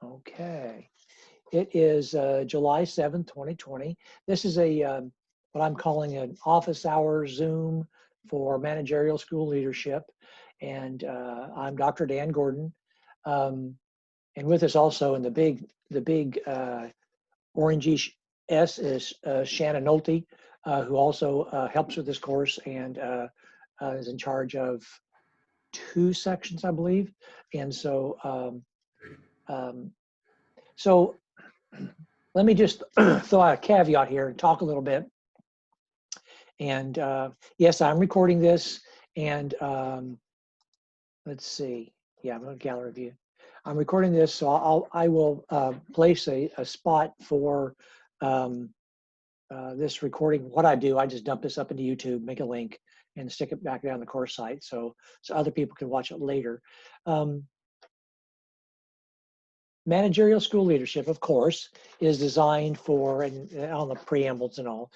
Okay. It is July 7th, 2020. This is what I'm calling an office hour Zoom for managerial school leadership. And I'm Dr. Dan Gordon. Um, and with us also in the big orangey S is Shannon Nolte, who also helps with this course and is in charge of 2 sections, I believe. And um, so let me just throw out a caveat here and talk a little bit. And yes, I'm recording this. And let's see. Yeah, I'm going to gallery view. I'm recording this, so I will place a spot for this recording. What I do, I just dump this up into YouTube, make a link, and stick it back down the course site, so other people can watch it later. Managerial school leadership, of course, is designed for, and on the preambles and all,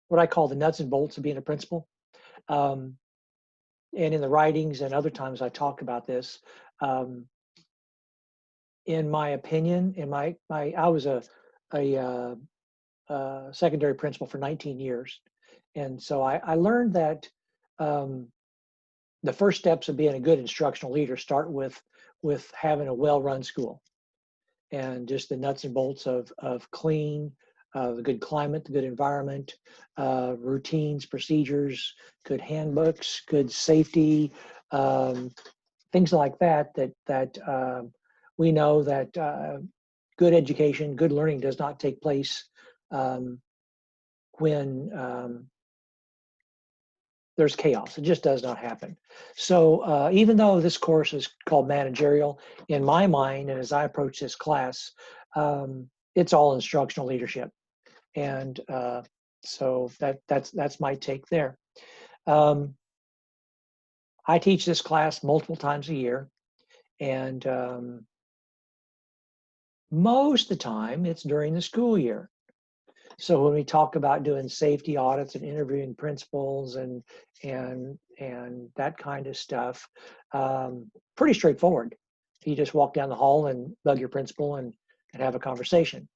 what I call the nuts and bolts of being a principal. And in the writings and other times I talk about this. In my opinion, I was a secondary principal for 19 years. And so I learned that the first steps of being a good instructional leader start with having a well-run school, and just the nuts and bolts of clean, the good climate, the good environment, routines, procedures, good handbooks, good safety, things like that. We know that good education, good learning does not take place when there's chaos. It just does not happen. So even though this course is called managerial, in my mind, and as I approach this class, it's all instructional leadership. And so that's my take there. I teach this class multiple times a year, and most of the time it's during the school year. So when we talk about doing safety audits and interviewing principals and that kind of stuff, pretty straightforward. You just walk down the hall and bug your principal and have a conversation.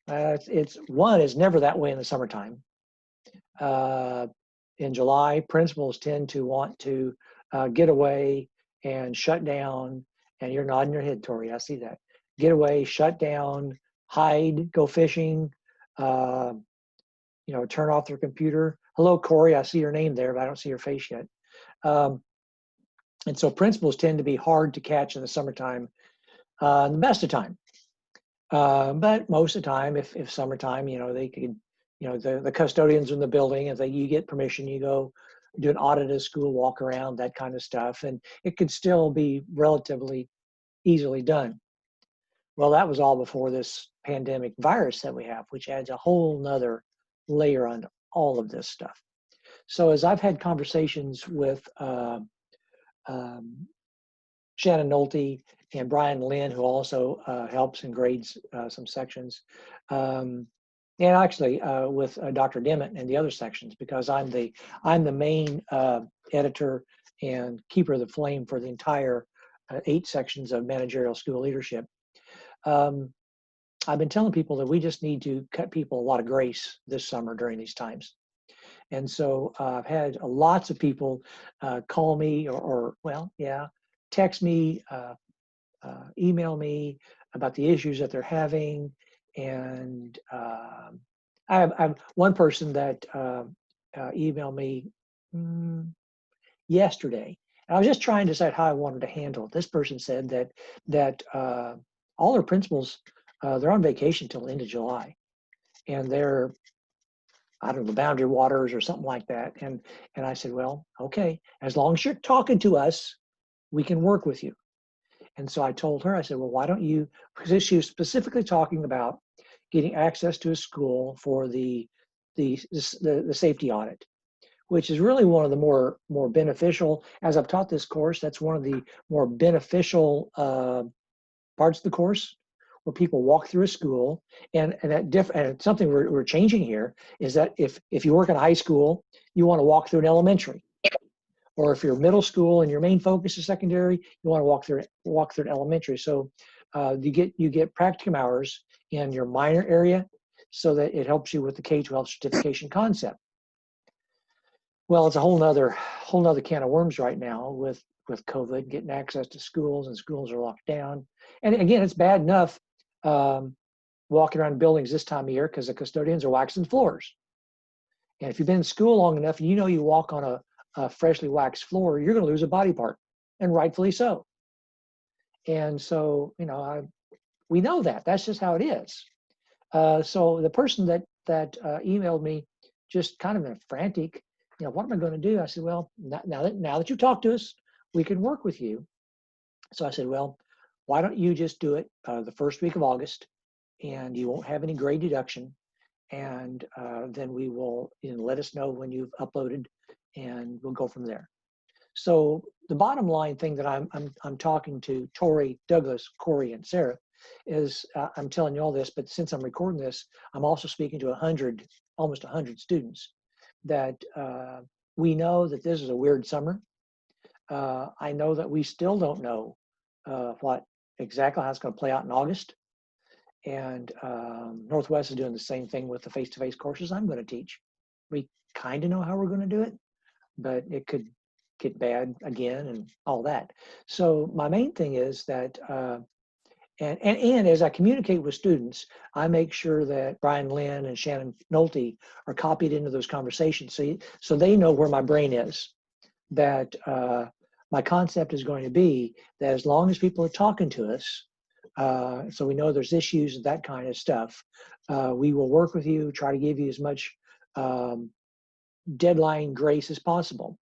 It's never that way in the summertime. In July, principals tend to want to get away and shut down. And you're nodding your head, Tori. I see that. Get away, shut down, hide, go fishing. Turn off their computer. Hello, Corey. I see your name there, but I don't see your face yet. And so principals tend to be hard to catch in the summertime, the best of time. But most of the time, if summertime, they could, the custodians in the building, if you get permission, you go do an audit at school, walk around, that kind of stuff. And it could still be relatively easily done. Well, that was all before this pandemic virus that we have, which adds a whole nother layer on all of this stuff. So as I've had conversations with Shannon Nolte and Brian Lynn, who also helps and grades some sections, and actually with Dr. Dimmitt and the other sections, because I'm the main editor and keeper of the flame for the entire 8 sections of managerial school leadership. I've been telling people that we just need to cut people a lot of grace this summer during these times. And so I've had lots of people call me text me, email me about the issues that they're having. And I have one person that emailed me yesterday. And I was just trying to decide how I wanted to handle it. This person said that all their principals, they're on vacation till the end of July, and they're, I don't know, the Boundary Waters or something like that. And I said, well, okay, as long as you're talking to us, we can work with you. And so I told her, I said, well, why don't you, because she was specifically talking about getting access to a school for the safety audit, which is really one of the more beneficial, as I've taught this course, that's one of the more beneficial parts of the course, where people walk through a school. And something we're changing here is that if you work in a high school, you want to walk through an elementary. Or if you're middle school and your main focus is secondary, you want to walk through an elementary. So you get practicum hours in your minor area so that it helps you with the K-12 certification concept. Well, it's a whole nother can of worms right now with COVID, getting access to schools, and schools are locked down. And again, it's bad enough walking around buildings this time of year because the custodians are waxing floors. And if you've been in school long enough, you know you walk on a freshly waxed floor, you're going to lose a body part, and rightfully so. And so, we know that. That's just how it is. So the person that emailed me, just kind of in a frantic, what am I going to do? I said, well, now that you talked to us, we can work with you. So I said, well, why don't you just do it the first week of August, and you won't have any grade deduction, and then we will let us know when you've uploaded, and we'll go from there. So the bottom line thing that I'm talking to Tori, Douglas, Corey, and Sarah is I'm telling you all this, but since I'm recording this, I'm also speaking to almost 100 students that we know that this is a weird summer. I know that we still don't know what exactly how it's going to play out in August. And Northwest is doing the same thing with the face-to-face courses I'm going to teach. We kind of know how we're going to do it, but it could get bad again and all that. So my main thing is that, and as I communicate with students, I make sure that Brian Lynn and Shannon Nolte are copied into those conversations, so they know where my brain is. That my concept is going to be that as long as people are talking to us, so we know there's issues and that kind of stuff, we will work with you, try to give you as much deadline grace as possible.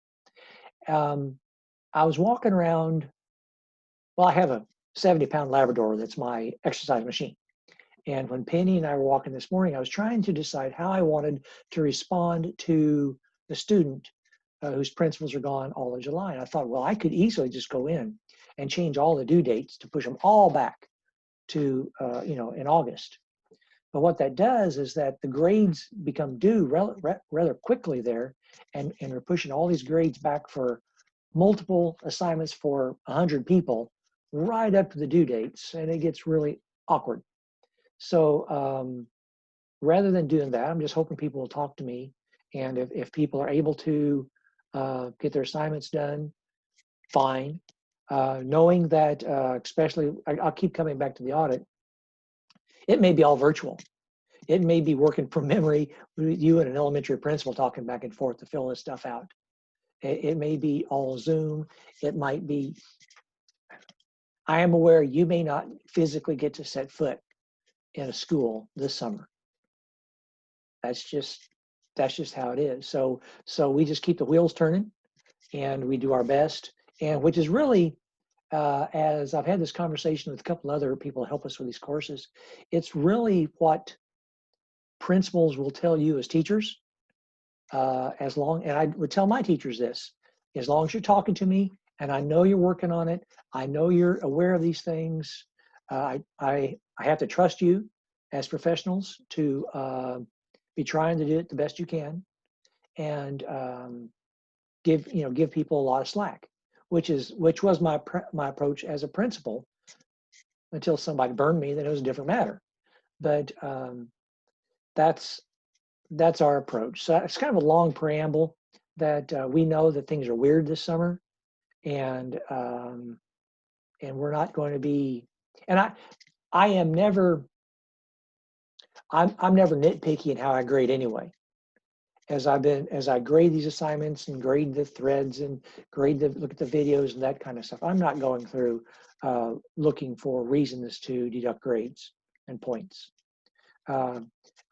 I was walking around, well, I have a 70-pound Labrador that's my exercise machine. And when Penny and I were walking this morning, I was trying to decide how I wanted to respond to the student whose principals are gone all of July. And I thought, well, I could easily just go in and change all the due dates to push them all back to, in August. But what that does is that the grades become due rather quickly there, and we're pushing all these grades back for multiple assignments for 100 people right up to the due dates, and it gets really awkward. So rather than doing that, I'm just hoping people will talk to me, and if people are able to get their assignments done, fine. Knowing that, especially, I'll keep coming back to the audit, it may be all virtual. It may be working from memory with you and an elementary principal talking back and forth to fill this stuff out. It may be all Zoom. It might be, I am aware you may not physically get to set foot in a school this summer. That's just how it is. So we just keep the wheels turning, and we do our best. And which is really, as I've had this conversation with a couple other people who help us with these courses, it's really what principals will tell you as teachers. And I would tell my teachers this, as long as you're talking to me and I know you're working on it, I know you're aware of these things, I have to trust you as professionals to be trying to do it the best you can, and give people a lot of slack, which was my approach as a principal until somebody burned me. Then it was a different matter. But that's our approach. So it's kind of a long preamble that we know that things are weird this summer, and we're not going to be. And I'm never nitpicky in how I grade anyway. As I grade these assignments and grade the threads and look at the videos and that kind of stuff, I'm not going through looking for reasons to deduct grades and points.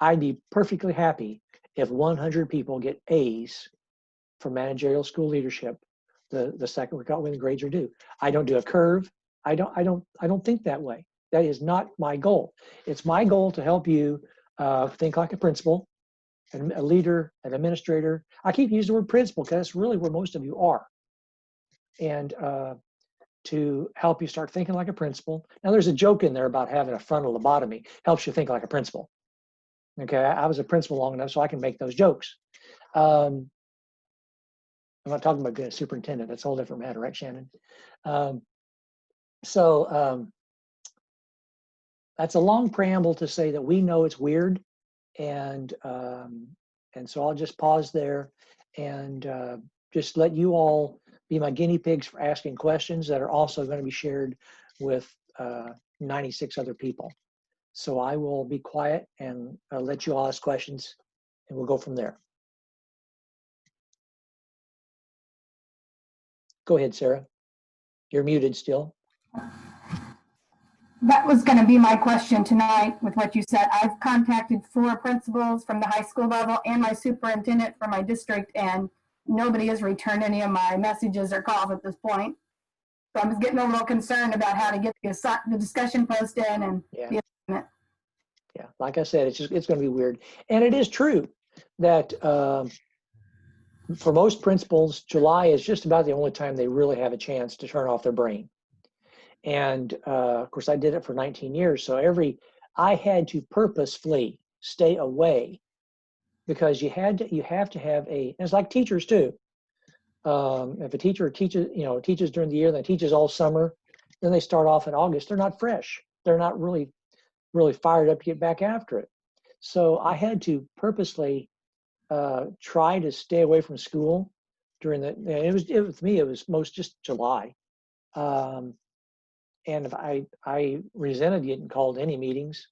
I'd be perfectly happy if 100 people get A's for managerial school leadership the second week out when the grades are due. I don't do a curve. I don't think that way. That is not my goal. It's my goal to help you think like a principal, and a leader, an administrator. I keep using the word principal because that's really where most of you are. And to help you start thinking like a principal. Now, there's a joke in there about having a frontal lobotomy helps you think like a principal. Okay, I was a principal long enough so I can make those jokes. I'm not talking about being a superintendent. That's a whole different matter, right, Shannon? that's a long preamble to say that we know it's weird, and so I'll just pause there and just let you all be my guinea pigs for asking questions that are also going to be shared with 96 other people. So I will be quiet and let you all ask questions, and we'll go from there. Go ahead, Sarah. You're muted still. That was going to be my question tonight with what you said. I've contacted 4 principals from the high school level and my superintendent for my district, and nobody has returned any of my messages or calls at this point. So I'm just getting a little concerned about how to get the discussion posted and the assignment. Yeah, like I said, it's going to be weird. And it is true that for most principals, July is just about the only time they really have a chance to turn off their brain. And of course, I did it for 19 years. So I had to purposefully stay away, because you have to have it's like teachers too. If a teacher teaches during the year, then teaches all summer, then they start off in August, they're not fresh. They're not really fired up to get back after it. So I had to purposely try to stay away from school during with me, it was most just July. And if I resented getting called to any meetings.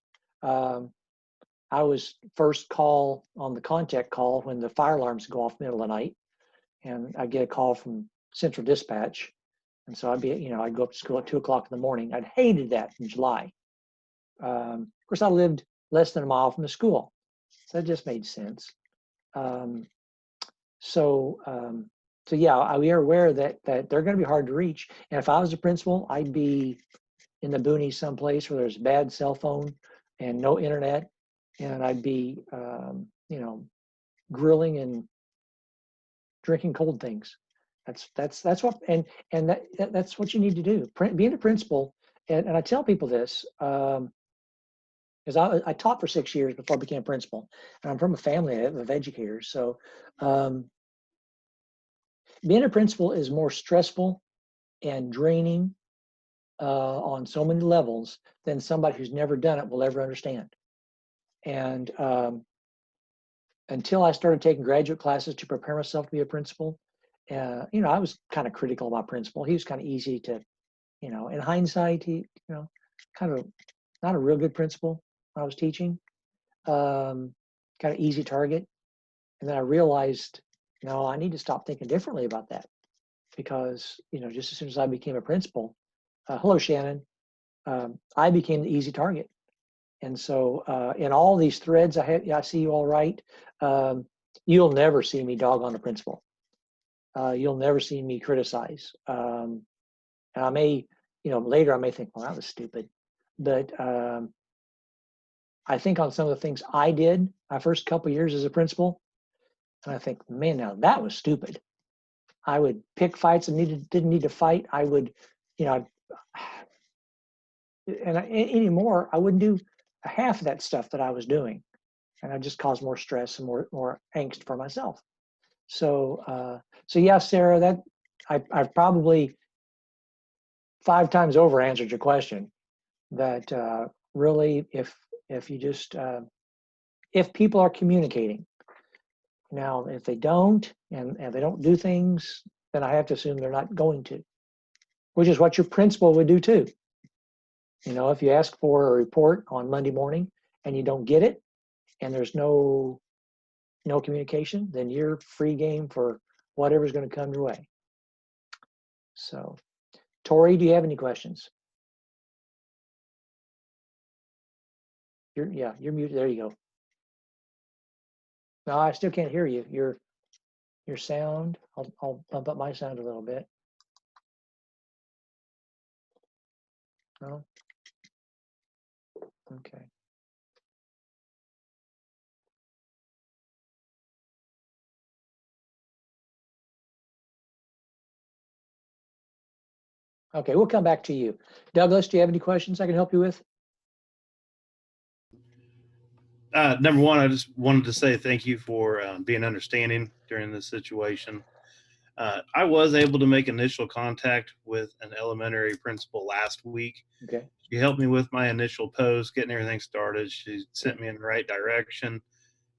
I was first call on the contact call when the fire alarms go off middle of the night, and I get a call from Central Dispatch, and so I'd go up to school at 2 o'clock in the morning. I'd hated that in July. Of course, I lived less than a mile from the school, so it just made sense. So yeah, we are aware that they're going to be hard to reach. And if I was a principal, I'd be in the boonies someplace where there's bad cell phone and no internet, and I'd be grilling and drinking cold things. That's what that's what you need to do. Being a principal, and I tell people this because I taught for 6 years before I became principal, and I'm from a family of educators. So being a principal is more stressful and draining on so many levels than somebody who's never done it will ever understand. And until I started taking graduate classes to prepare myself to be a principal, I was kind of critical of my principal. He was kind of easy to, in hindsight, he, kind of not a real good principal when I was teaching, kind of easy target. And then I realized, no, I need to stop thinking differently about that, because, just as soon as I became a principal, hello, Shannon, I became the easy target. And so in all these threads I see you all write, you'll never see me dog on the principal. You'll never see me criticize. And I may, later I may think, well, that was stupid. But I think on some of the things I did my first couple of years as a principal, and I think, man, now that was stupid. I would pick fights and didn't need to fight. I would, anymore, I wouldn't do half of that stuff that I was doing, and I just caused more stress and more angst for myself. So yeah, Sarah, that I've probably 5 times over answered your question. That really, if you just if people are communicating. Now, if they don't, and they don't do things, then I have to assume they're not going to, which is what your principal would do too. If you ask for a report on Monday morning and you don't get it, and there's no communication, then you're free game for whatever's going to come your way. So, Tori, do you have any questions? You're muted. There you go. No, I still can't hear you. Your sound. I'll bump up my sound a little bit. No. Okay. Okay, we'll come back to you. Douglas, do you have any questions I can help you with? Number one, I just wanted to say thank you for being understanding during this situation. I was able to make initial contact with an elementary principal last week. Okay. She helped me with my initial post, getting everything started. She sent me in the right direction.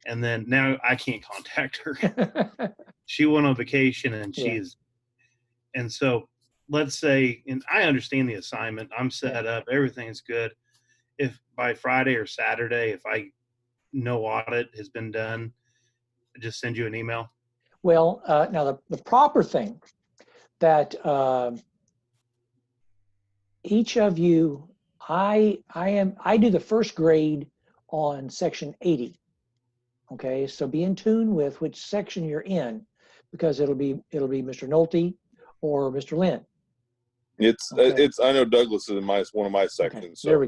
And then now I can't contact her. She went on vacation and and so let's say, and I understand the assignment. I'm set up. Everything's good. If by Friday or Saturday, if no audit has been done, I just send you an email. Well, now the proper thing that each of you, I do the first grade on section 80. Okay, so be in tune with which section you're in, because it'll be Mr. Nolte or Mr. Lynn. I know Douglas is in one of my sections. Okay. So There we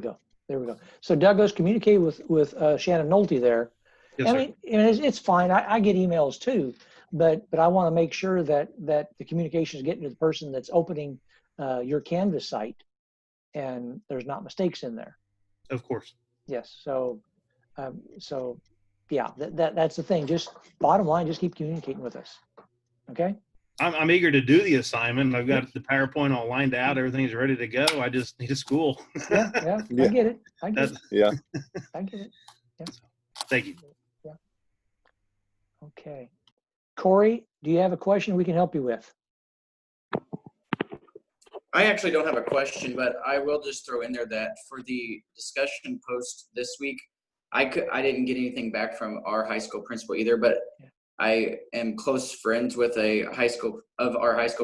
go. So Douglas, communicate with Shannon Nolte there. Yes, I sir. mean, it's fine. I get emails too, but I want to make sure that the communication is getting to the person that's opening your Canvas site, and there's not mistakes in there. Of course. Yes. So yeah, that's the thing. Just bottom line, just keep communicating with us. Okay. I'm eager to do the assignment. I've got the PowerPoint all lined out. Everything's ready to go. I just need a school. Yeah. I get it. I get it. yeah. I get it. Yeah. Thank you. Yeah. Okay. Corey, do you have a question we can help you with? I actually don't have a question, but I will just throw in there that for the discussion post this week, I didn't get anything back from our high school principal either, but I am close friends with our high school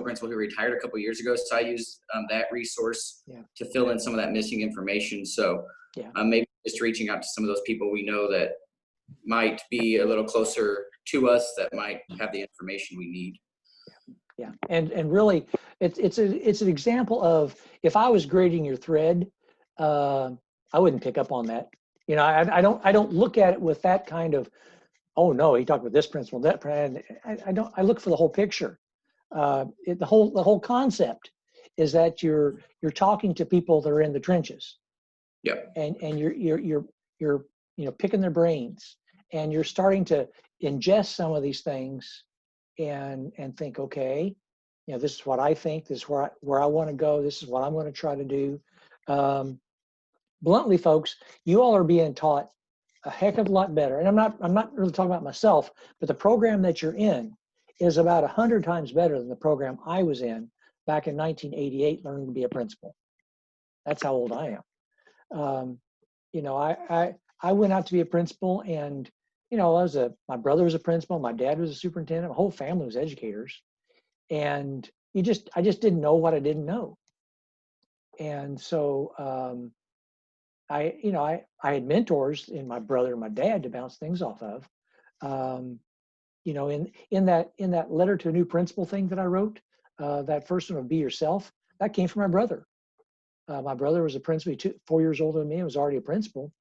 principal who retired a couple years ago. So I used that resource to fill in some of that missing information. So maybe just reaching out to some of those people we know that might be a little closer to us, that might have the information we need. Yeah, and really, it's an example of, if I was grading your thread, I wouldn't pick up on that. You know, I don't look at it with that kind of, oh no, he talked about this principle, that. I look for the whole picture. The whole concept is that you're talking to people that are in the trenches. Yep. And you're picking their brains, and you're starting to ingest some of these things and think, okay, this is what I think, this is where I want to go, this is what I'm going to try to do. Bluntly, folks, you all are being taught a heck of a lot better. And I'm not really talking about myself, but the program that you're in is about 100 times better than the program I was in back in 1988, learning to be a principal. That's how old I am. I went out to be a principal, and my brother was a principal, my dad was a superintendent, my whole family was educators, and I just didn't know what I didn't know. And so I had mentors in my brother and my dad to bounce things off of. In that letter to a new principal thing that I wrote, that first one of Be Yourself, that came from my brother. My brother was a principal, 4 years older than me, and was already a principal.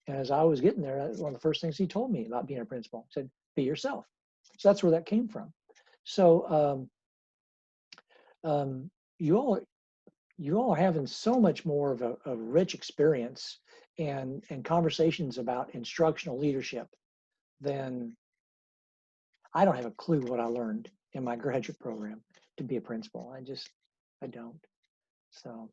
And as I was getting there, one of the first things he told me about being a principal, he said, be yourself. So that's where that came from. So you all are having so much more of a rich experience and conversations about instructional leadership than, I don't have a clue what I learned in my graduate program to be a principal. I don't. So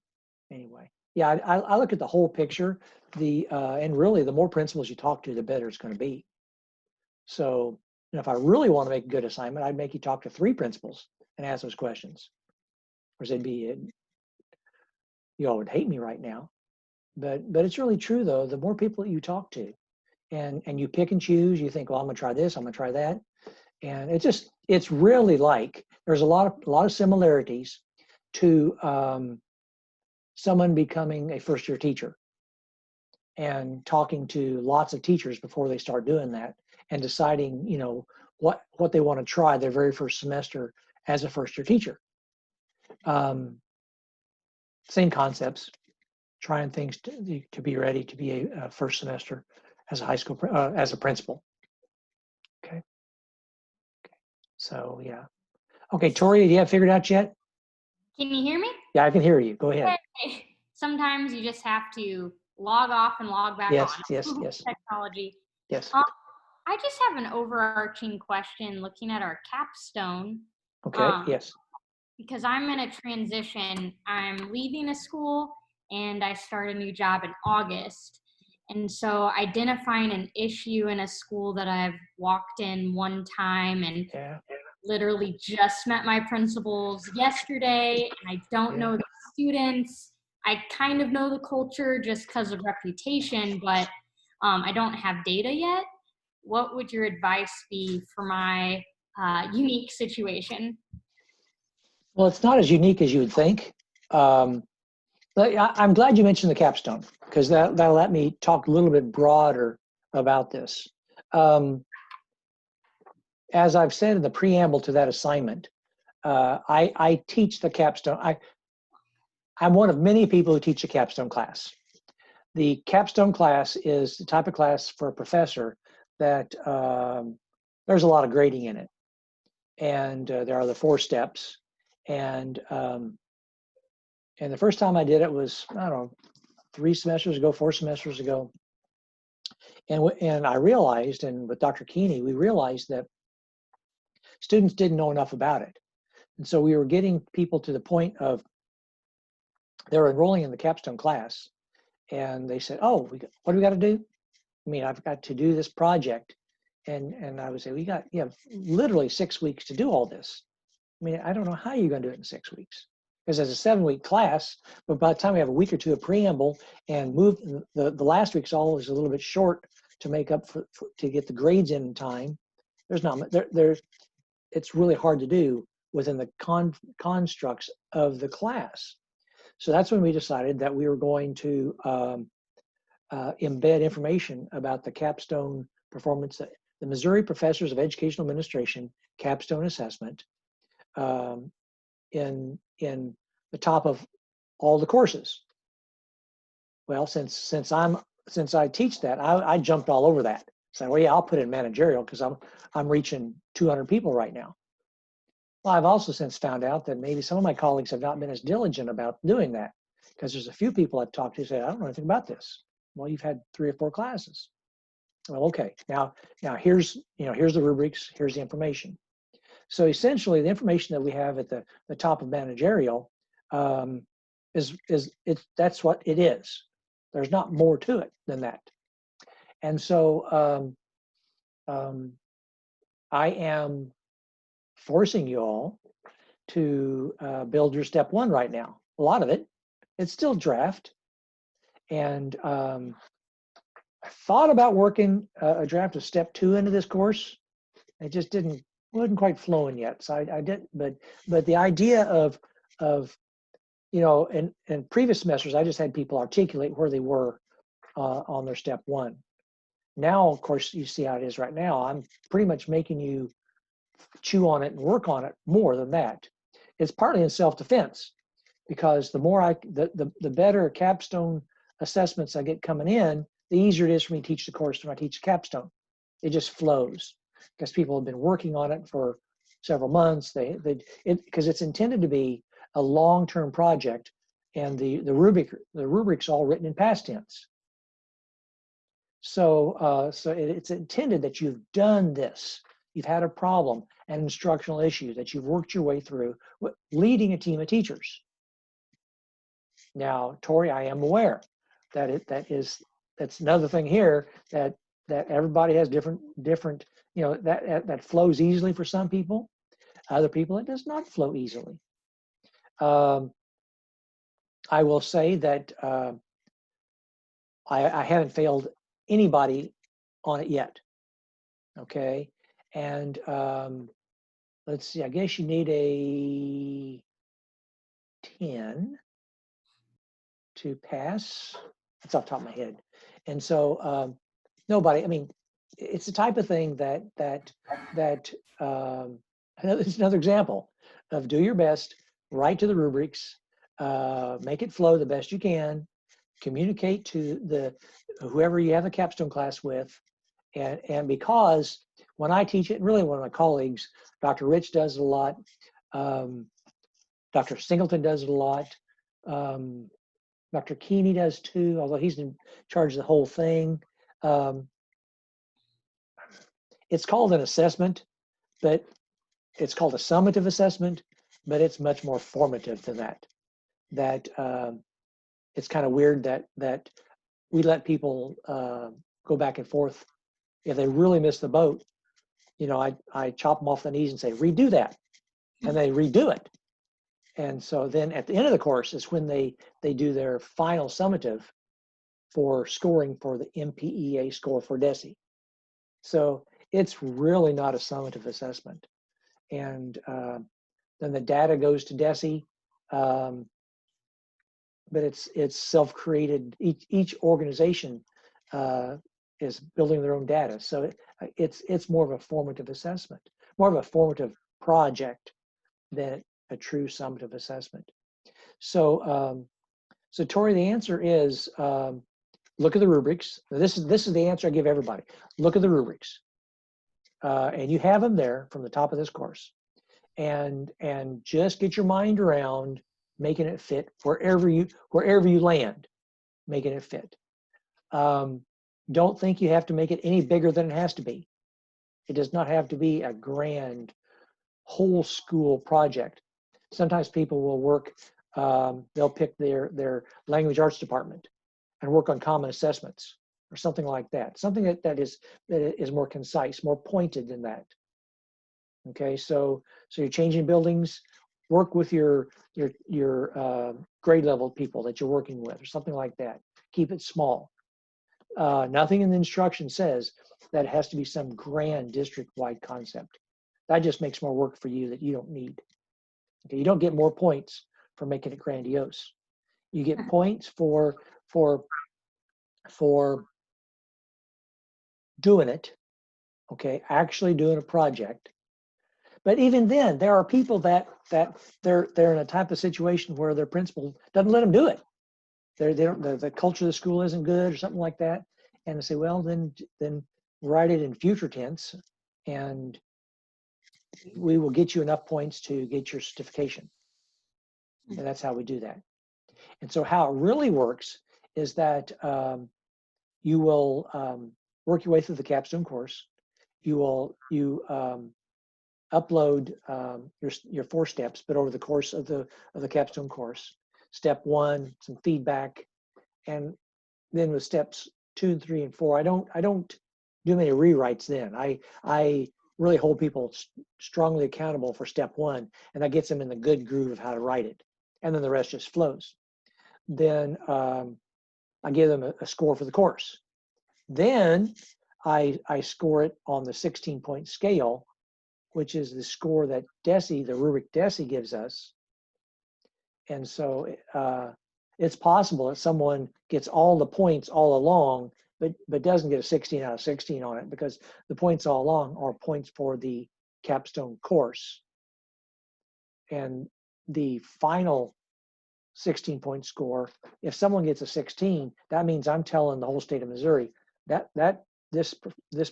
anyway, yeah, I look at the whole picture. And really, the more principals you talk to, the better it's going to be. So if I really want to make a good assignment, I'd make you talk to 3 principals and ask those questions. Or you all would hate me right now, but it's really true though. The more people that you talk to, and you pick and choose, you think, well, I'm going to try this, I'm going to try that, and it's really like there's a lot of similarities to someone becoming a first-year teacher and talking to lots of teachers before they start doing that and deciding, what they want to try their very first semester as a first-year teacher. Same concepts, trying things to be ready to be a first semester as a high school, as a principal. Okay. So yeah. Okay, Tori, do you have figured out yet? Can you hear me? Yeah, I can hear you. Go ahead. Sometimes you just have to log off and log back on. Yes. Technology. Yes. I just have an overarching question looking at our capstone Okay, yes. Because I'm in a transition. I'm leaving a school and I start a new job in August. And so identifying an issue in a school that I've walked in one time and Yeah. literally just met my principals yesterday, and I don't know the students. I kind of know the culture just because of reputation, but I don't have data yet. What would your advice be for my unique situation? Well, it's not as unique as you would think. But I'm glad you mentioned the capstone, because that'll let me talk a little bit broader about this. As I've said in the preamble to that assignment, I teach the capstone. I'm one of many people who teach a capstone class. The capstone class is the type of class for a professor that there's a lot of grading in it. And there are the 4 steps. And the first time I did it was, I don't know, 4 semesters ago. And I realized, and with Dr. Keeney, we realized that students didn't know enough about it. And so we were getting people to the point of they're enrolling in the capstone class, and they said, "Oh, what do we got to do? I mean, I've got to do this project." And I would say, "We got literally 6 weeks to do all this." I mean, I don't know how you're going to do it in 6 weeks, because it's a 7-week class, but by the time we have a week or two of preamble and move, the last week's always a little bit short to make up for to get the grades in time. There's not there. It's really hard to do within the constructs of the class. So that's when we decided that we were going to embed information about the capstone performance, the Missouri Professors of Educational Administration capstone assessment, in the top of all the courses. Well, since I teach that, I jumped all over that. So, well, yeah, I'll put in managerial because I'm reaching 200 people right now. Well, I've also since found out that maybe some of my colleagues have not been as diligent about doing that, because there's a few people I've talked to who say, "I don't know anything about this." Well, you've had 3 or 4 classes. Well, okay, now here's the rubrics, here's the information. So essentially, the information that we have at the top of managerial that's what it is. There's not more to it than that. And so I am forcing you all to build your step 1 right now. A lot of it, it's still draft. And I thought about working a draft of step 2 into this course. It just wasn't quite flowing yet. So I didn't, but the idea of in previous semesters, I just had people articulate where they were on their step 1. Now, of course, you see how it is right now. I'm pretty much making you chew on it and work on it more than that. It's partly in self-defense, because the more the better capstone assessments I get coming in, the easier it is for me to teach the course when I teach the capstone. It just flows because people have been working on it for several months. Because it's intended to be a long-term project, and the rubric's all written in past tense. So it's intended that you've done this. You've had a problem, an instructional issue that you've worked your way through, leading a team of teachers. Now, Tori, I am aware that that's another thing here, that everybody has different that flows easily for some people. Other people, it does not flow easily. I will say that I haven't failed anybody on it yet. Okay, and let's see. I guess you need a 10 to pass. That's off the top of my head. And so nobody. I mean, it's the type of thing that it's another example of do your best, write to the rubrics, make it flow the best you can, communicate to whoever you have a capstone class with, and because when I teach it, really one of my colleagues, Dr. Rich does it a lot, Dr. Singleton does it a lot, Dr. Keeney does too, although he's in charge of the whole thing. It's called an assessment, but it's called a summative assessment, but it's much more formative than that. It's kind of weird that we let people go back and forth. If they really miss the boat, I chop them off the knees and say, redo that. And they redo it. And so then at the end of the course is when they do their final summative for scoring for the MPEA score for DESE. So it's really not a summative assessment. And then the data goes to DESE, but it's self-created. Each organization is building their own data. So it's more of a formative assessment, more of a formative project than a true summative assessment. So, Tori, the answer is look at the rubrics. This is the answer I give everybody. Look at the rubrics, and you have them there from the top of this course, and just get your mind around making it fit wherever you land, making it fit. Don't think you have to make it any bigger than it has to be. It does not have to be a grand whole school project. Sometimes people will work, they'll pick their language arts department and work on common assessments or something like that. Something that is more concise, more pointed than that. Okay, so you're changing buildings, work with your grade level people that you're working with or something like that. Keep it small. Nothing in the instruction says that it has to be some grand district-wide concept. That just makes more work for you that you don't need. Okay, you don't get more points for making it grandiose. You get points for doing it, okay, actually doing a project. But even then, there are people that they're in a type of situation where their principal doesn't let them do it. The culture of the school isn't good or something like that, and they say, well, then write it in future tense, and we will get you enough points to get your certification. And that's how we do that. And so how it really works is that you will work your way through the capstone course. You upload your 4 steps, but over the course of the capstone course. Step 1, some feedback, and then with steps 2 and 3 and 4, I don't do many rewrites then. I really hold people strongly accountable for step 1, and that gets them in the good groove of how to write it. And then the rest just flows. Then I give them a score for the course. Then I score it on the 16-point scale, which is the score that DESE, the rubric DESE gives us. And so it's possible that someone gets all the points all along, but doesn't get a 16 out of 16 on it, because the points all along are points for the capstone course. And the final 16-point score, if someone gets a 16, that means I'm telling the whole state of Missouri that this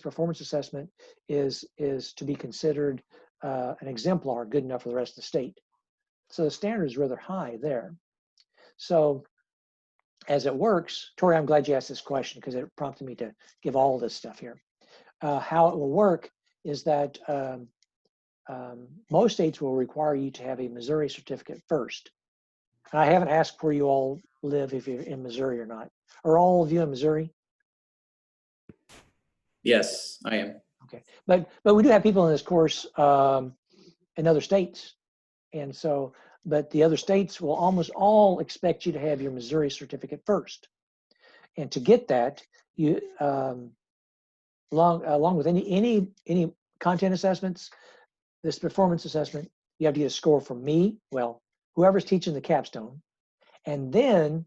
performance assessment is to be considered an exemplar, good enough for the rest of the state. So the standard is rather high there. So as it works, Tori, I'm glad you asked this question because it prompted me to give all this stuff here. How it will work is that most states will require you to have a Missouri certificate first. And I haven't asked where you all live, if you're in Missouri or not. Are all of you in Missouri? Yes, I am. Okay, but we do have people in this course in other states, and so, but the other states will almost all expect you to have your Missouri certificate first. And to get that, you along with any content assessments, this performance assessment, you have to get a score from me, well, whoever's teaching the capstone, and then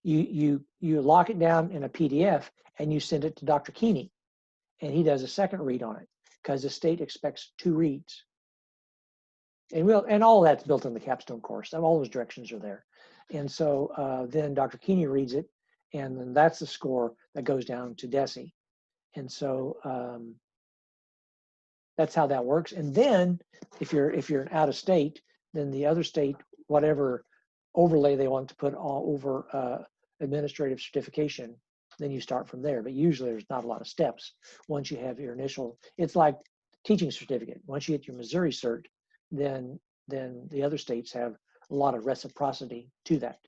you lock it down in a PDF and you send it to Dr. Keeney, and he does a second read on it because the state expects 2 reads. And all that's built in the capstone course. All those directions are there. And so then Dr. Keeney reads it, and then that's the score that goes down to DESE. And so that's how that works. And then if you're out of state, then the other state, whatever overlay they want to put all over administrative certification, then you start from there. But usually there's not a lot of steps once you have your initial. It's like teaching certificate. Once you get your Missouri cert, then the other states have a lot of reciprocity to that.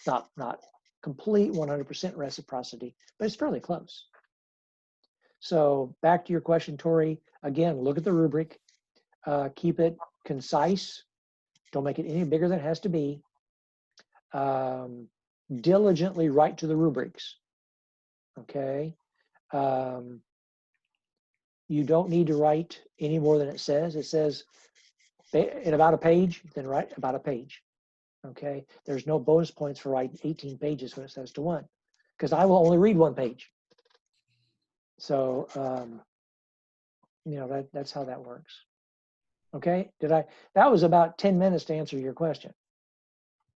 Not complete 100% reciprocity, but it's fairly close. So back to your question, Tori, again, look at the rubric, keep it concise. Don't make it any bigger than it has to be. Diligently write to the rubrics. Okay. You don't need to write any more than it says. It says in about a page, then write about a page. Okay. There's no bonus points for writing 18 pages when it says to 1, because I will only read 1 page. So, you know, that's how that works. Okay. That was about 10 minutes to answer your question.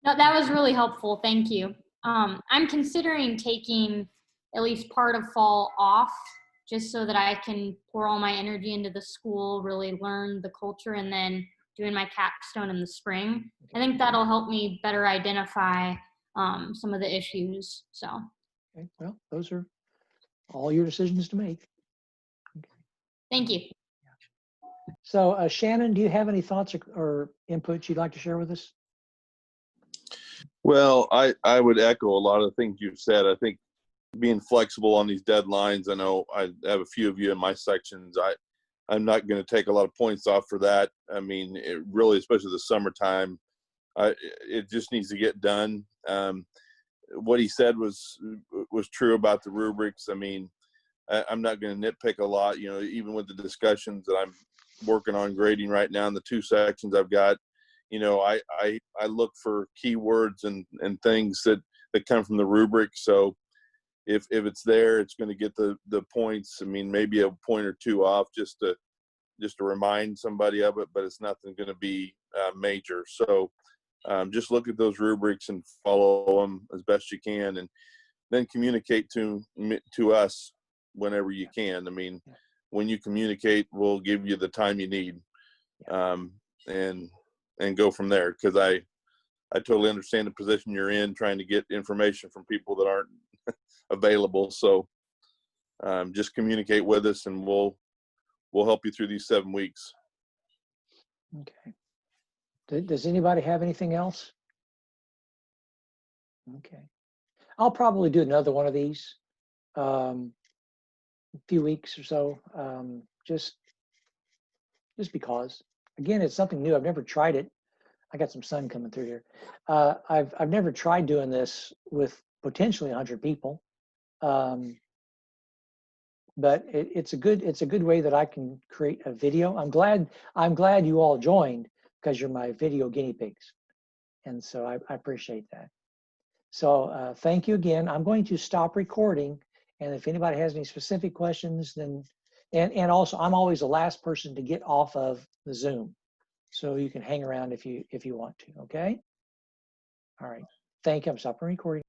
No, that was really helpful. Thank you. I'm considering taking at least part of fall off just so that I can pour all my energy into the school, really learn the culture, and then doing my capstone in the spring. I think that'll help me better identify some of the issues. So. Okay. Well, those are all your decisions to make. Okay. Thank you. So Shannon, do you have any thoughts or inputs you'd like to share with us? Well, I would echo a lot of the things you've said. I think being flexible on these deadlines. I know I have a few of you in my sections. I'm not going to take a lot of points off for that. I mean, it really, especially the summertime, it just needs to get done. What he said was true about the rubrics. I mean, I'm not going to nitpick a lot, you know, even with the discussions that I'm working on grading right now in the 2 sections I've got, you know, I look for keywords and things that come from the rubric. So if it's there, it's going to get the points. I mean, maybe a point or 2 off just to remind somebody of it, but it's nothing going to be major. So just look at those rubrics and follow them as best you can, and then communicate to us whenever you can. I mean, when you communicate, we'll give you the time you need, and go from there. Because I totally understand the position you're in, trying to get information from people that aren't available. So just communicate with us, and we'll help you through these 7 weeks. Okay. Does anybody have anything else? Okay. I'll probably do another one of these a few weeks or so, just because. Again, it's something new. I've never tried it. I got some sun coming through here. I've never tried doing this with potentially 100 people, but it's a good way that I can create a video. I'm glad you all joined, because you're my video guinea pigs, and so I appreciate that. So thank you again. I'm going to stop recording, and if anybody has any specific questions, then and also I'm always the last person to get off of the Zoom, so you can hang around if you want to. Okay. All right. Thank you. I'm stopping recording.